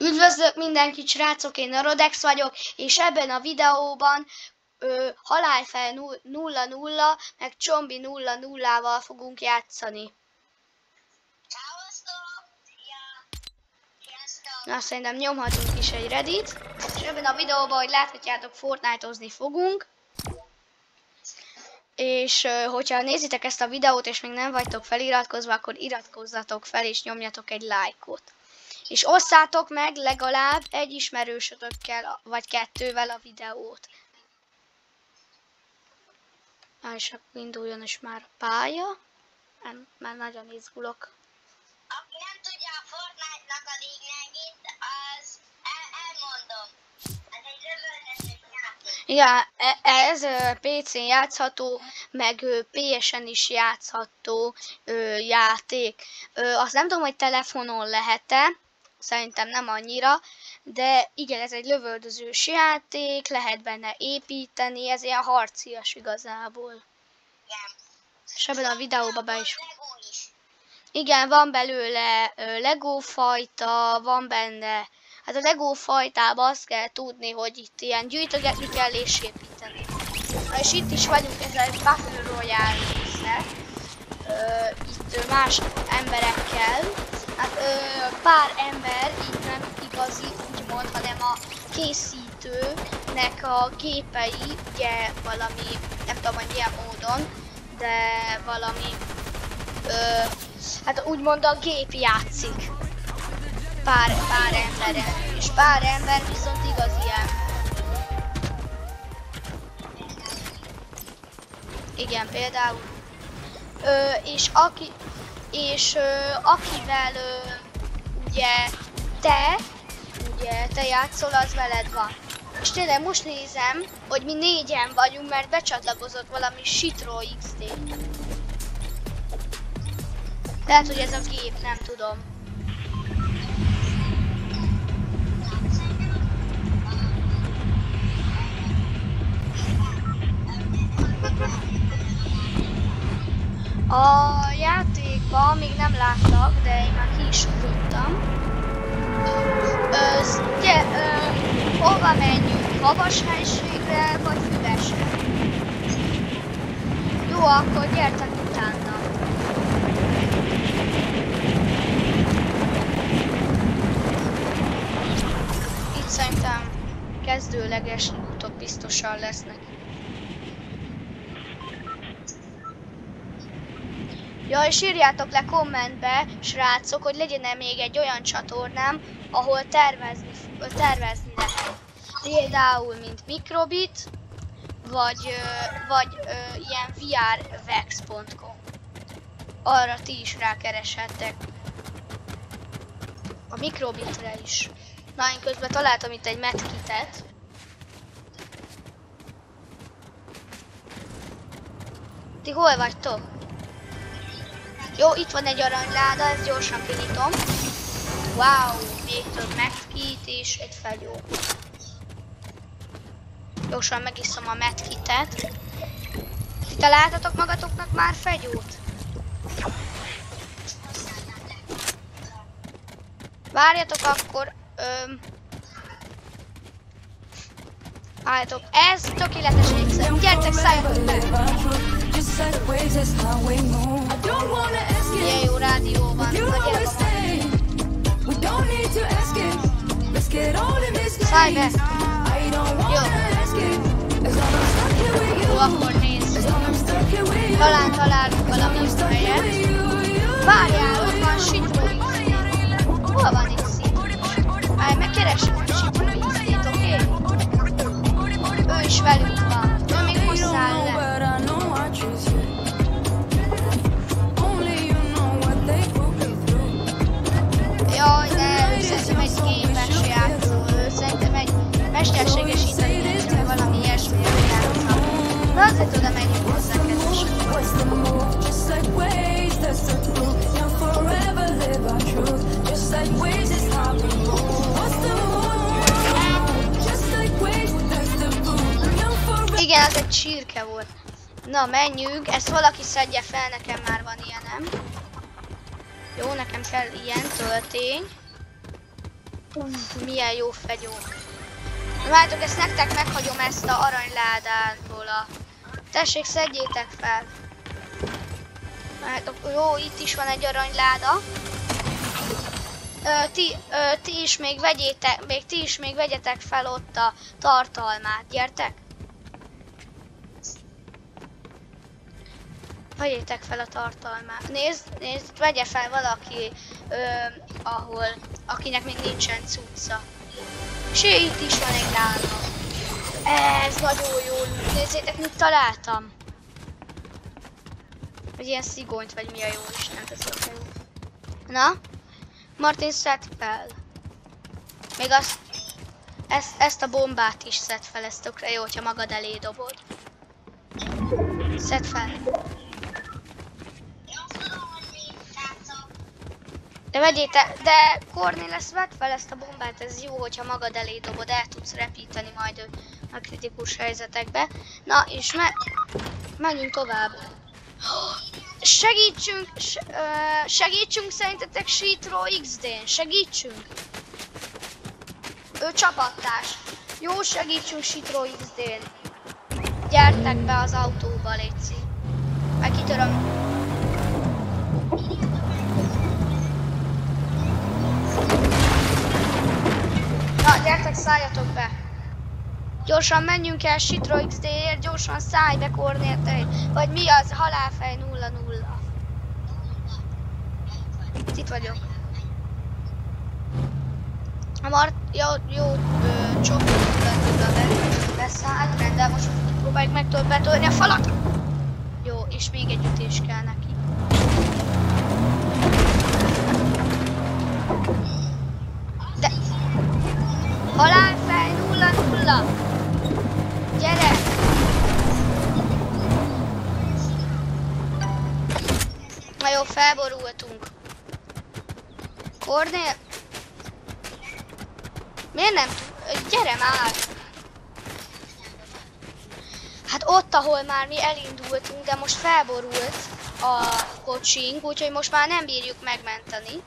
Üdvözlök mindenkit, srácok, én a Rodex vagyok, és ebben a videóban Halálfej 0-0, meg Csombi 0-0-val fogunk játszani. Na, szerintem nyomhatunk is egy Reddit, és ebben a videóban, hogy láthatjátok, Fortnite-ozni fogunk. És hogyha nézitek ezt a videót, és még nem vagytok feliratkozva, akkor iratkozzatok fel, és nyomjatok egy lájkot. És osszátok meg legalább egy ismerősötökkel, vagy kettővel a videót. És akkor induljon is már a pálya. Már nagyon izgulok. Aki nem tudja a Fortnite-nak a lényegét, az elmondom. Ez egy lövöldözős játék. Ja, ez PC-n játszható, meg PS-en is játszható játék. Azt nem tudom, hogy telefonon lehet-e. Szerintem nem annyira, de igen, ez egy lövöldözős játék, lehet benne építeni, ez ilyen harcias igazából. Igen. És ebben a videóban be is... Lego is. Igen, van belőle Lego fajta, van benne... Hát a Lego fajtában azt kell tudni, hogy itt ilyen gyűjtögetni kell és építeni. Na és itt is vagyunk, ez egy Battle Royale része. Itt más emberekkel. Hát pár ember, így nem igazi úgymond, hanem a készítőnek a gépei, ugye valami, nem tudom, hogy milyen módon, de valami, hát úgymond a gép játszik pár emberrel, és pár ember viszont igazi ember. Igen, például. És akivel ugye te játszol, az veled van. És tényleg most nézem, hogy mi 4-en vagyunk, mert becsatlakozott valami Sitro XD. Lehet, hogy ez a gép, nem tudom. A játékban még nem láttak, de én már ki is ugrottam. Hova menjünk? Havas helységre vagy füvesre? Jó, akkor gyertek utána. Itt szerintem kezdőleges lootok biztosan lesznek. Ja, és írjátok le kommentbe, srácok, hogy legyen-e még egy olyan csatornám, ahol tervezni lehet. Például, mint Microbit, vagy ilyen vrvex.com. Arra ti is rákereshettek. A Microbitre is. Na, én közben találtam itt egy medkitet. Ti hol vagytok? Jó, itt van egy aranyláda, ezt gyorsan kinyitom. Wow, még több medkit és egy fegyó. Gyorsan megiszom a medkitet. Ti találtatok magatoknak már fegyót? Várjatok akkor. Várjatok, ez tökéletes ékszer. Gyertek, szálljatok be! Milyen jó rádió van, nagyjából. Szállj be! Jó. Jó, akkor nézd. Talán találunk valami helyet. Várjál, ott van Sitro XD. Hol van itt Sitro? Várj, megkeresem a Sitro XD-t, oké? Ő is velünk van. Ő még hozzááll le. Jaj, de ő szerintem egy gépes játszó, ő szerintem egy mesterséges intelligencia, valami ilyesmire játszik. Na azért oda megyünk hozzá, kedves. Igen, az egy csirke volt. Na, menjünk, ezt valaki szedje fel, nekem már van ilyenem. Jó, nekem kell ilyen töltény. Milyen jó fegyó. Várjátok, ezt nektek meghagyom ezt a aranyládából a... Tessék, szedjétek fel. Várjátok, jó, itt is van egy aranyláda. Ti is még vegyetek fel ott a tartalmát, gyertek. Vegyétek fel a tartalmát. Nézd, vegye fel valaki, akinek még nincsen cucca. És itt is van egy láda. Ez nagyon jó. Nézzétek, mit találtam. Egy ilyen szigonyt, vagy mi a jó Isten, ez a jó. Na? Martin, szedd fel. Még ezt a bombát is szedd fel, ez tökre jó, hogyha magad elé dobod. Szedd fel. De Cornél, vedd fel ezt a bombát, ez jó, hogyha magad elé dobod, el tudsz repíteni majd a kritikus helyzetekbe. Na, és menjünk tovább. Segítsünk szerintetek Sítro XD-n, segítsünk. Ő csapattárs. Jó, segítsünk Sítro XD-n. Gyertek be az autóba, létszik. Meg kitöröm. Na, gyertek, szálljatok be! Gyorsan menjünk el Sítro XD-ért, gyorsan szállj be Cornél, vagy mi az? Halálfej 0-0. Itt vagyok. Jó, csoport beszáll, rendben, most próbáljuk meg betörni a falat. Jó, és még egy ütés kell neki. De... Halálfej 0-0! Gyere! Na jó, felborultunk. Cornél? Miért nem tud? Gyere már! Hát ott, ahol már mi elindultunk, de most felborult a kocsink, úgyhogy most már nem bírjuk megmenteni.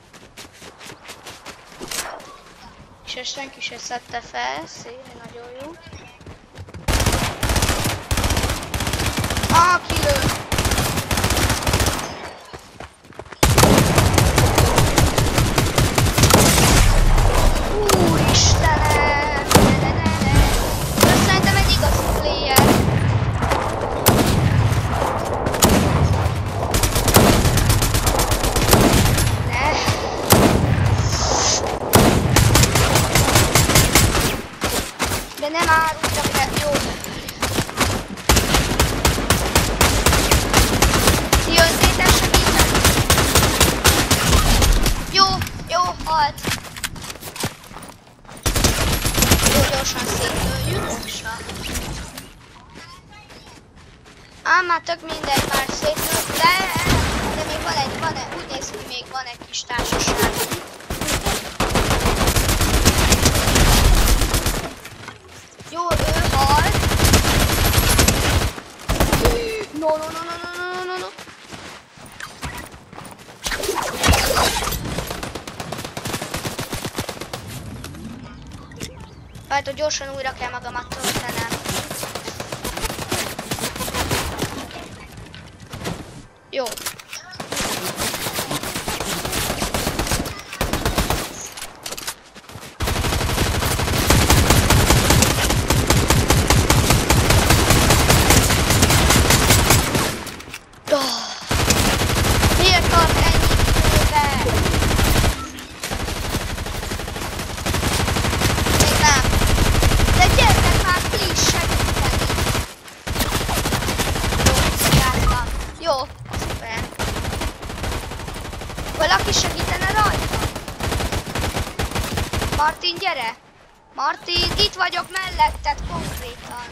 És ezt senki se szedte fel, szép, nagyon jó. Kilő! Úristenem! Ő szerintem egy igazi player. De nem árultak el, jó. Jözzétek segíteni? Jó, halt. Jó, gyorsan szétlőjük. Már tök mindegy, már szétlőjük, de még úgy néz ki, még van egy kis társaság. Jó, ő halt. No. Várj, gyorsan újra kell magamat töltenem. Jó. Miért tart ennyi időbe? Még nem. De gyertek már, please, segíteni. Jó, szuper. Valaki segítene rajta? Martin, gyere! Martin, itt vagyok melletted konkrétan.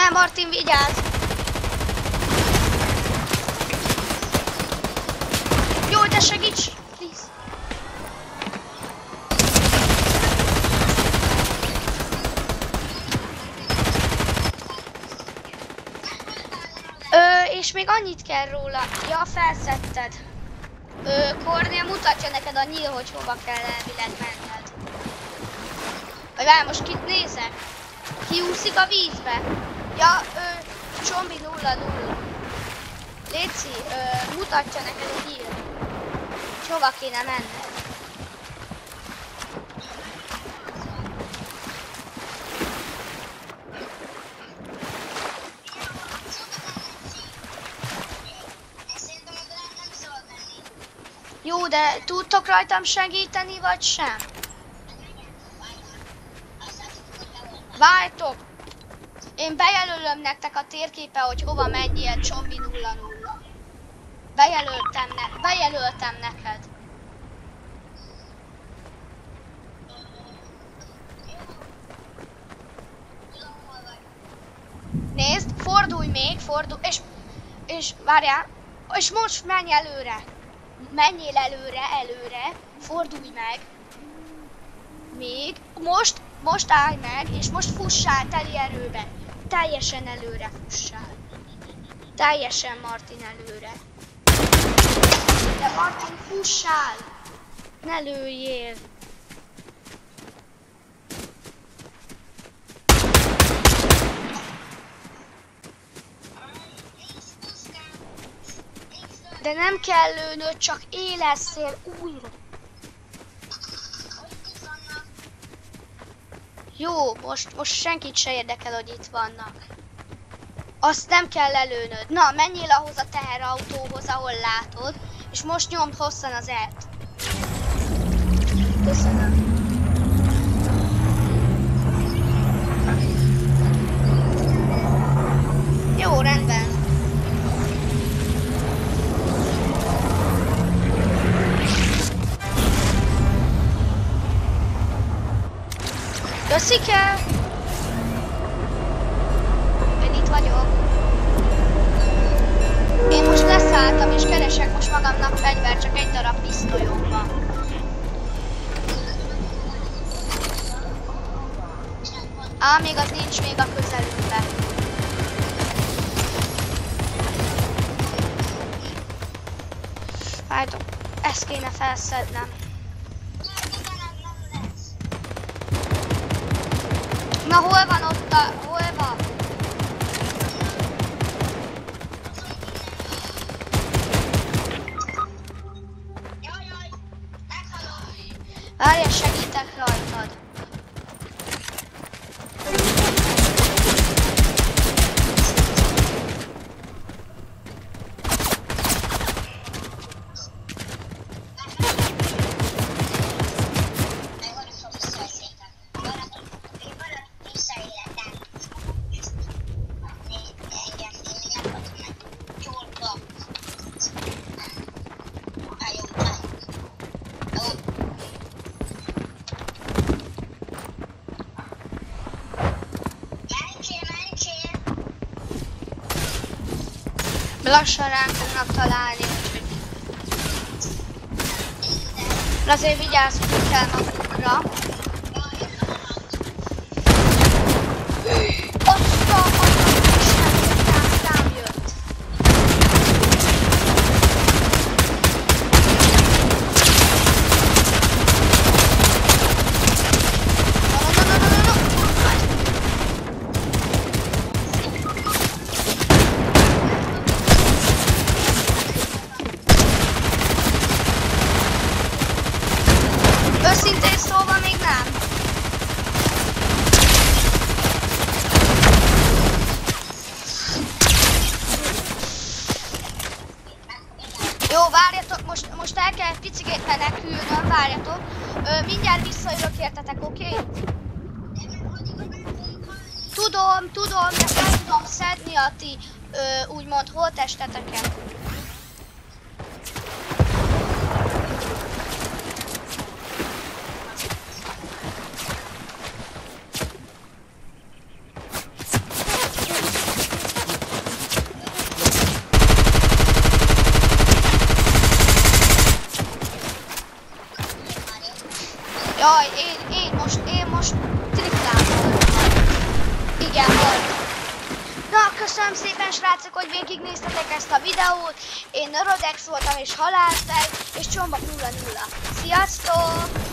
Nem, Martin, vigyázz! Jó, de segíts! Please. És még annyit kell róla. Ja, felszedted. Kornél mutatja neked a nyíl, hogy hova kell elvileg menned. Vagy várj, most kit nézek? Kiúszik a vízbe? Ja, Csombi 0-0. Léci, mutatja neked a nyíl, hogy hova kéne menned. Jó, de tudtok rajtam segíteni, vagy sem? Vártok! Én bejelölöm nektek a térképe, hogy hova menjél, Csombi 0-0. Bejelöltem neked. Nézd, fordulj még, fordulj, és várjál, és most menj előre. Menjél előre, fordulj meg. Még, most állj meg, és most fussál teli erőbe. Teljesen előre fussál. Teljesen, Martin, előre. De Martin, fussál! Ne lőjél! De nem kell lőnöd, csak élezzél újra. Jó, most senkit se érdekel, hogy itt vannak. Azt nem kell lelőnöd. Na, menjél ahhoz a teherautóhoz, ahol látod, és most nyomd hosszan az E-t. Köszönöm. Jó, rendben. Köszike! Én itt vagyok. Én most leszálltam és keresek most magamnak fegyvert, csak egy darab pisztolyom van. Még az nincs még a közelünkben. Várjátok, ezt kéne felszednem. Na, hol van ott hol van? Jaj, meghalok. Várj, segítek rajtad. Lassan ránk fognak találni, úgyhogy... Azért vigyázzunk kell magunkra. Azt a rám jött. Őszintén szóval még nem. Jó, várjatok, most el kell picikét menekülnöm, várjatok. Mindjárt visszajövök értetek, oké? Tudom, de fel tudom szedni a ti úgymond holttesteteket. Jaj, én most triplán voltam. Igen, voltam. Na, köszönöm szépen srácok, hogy végignéztetek ezt a videót. Én Neurodex voltam és Halálfej, és Csombak 00. Sziasztok!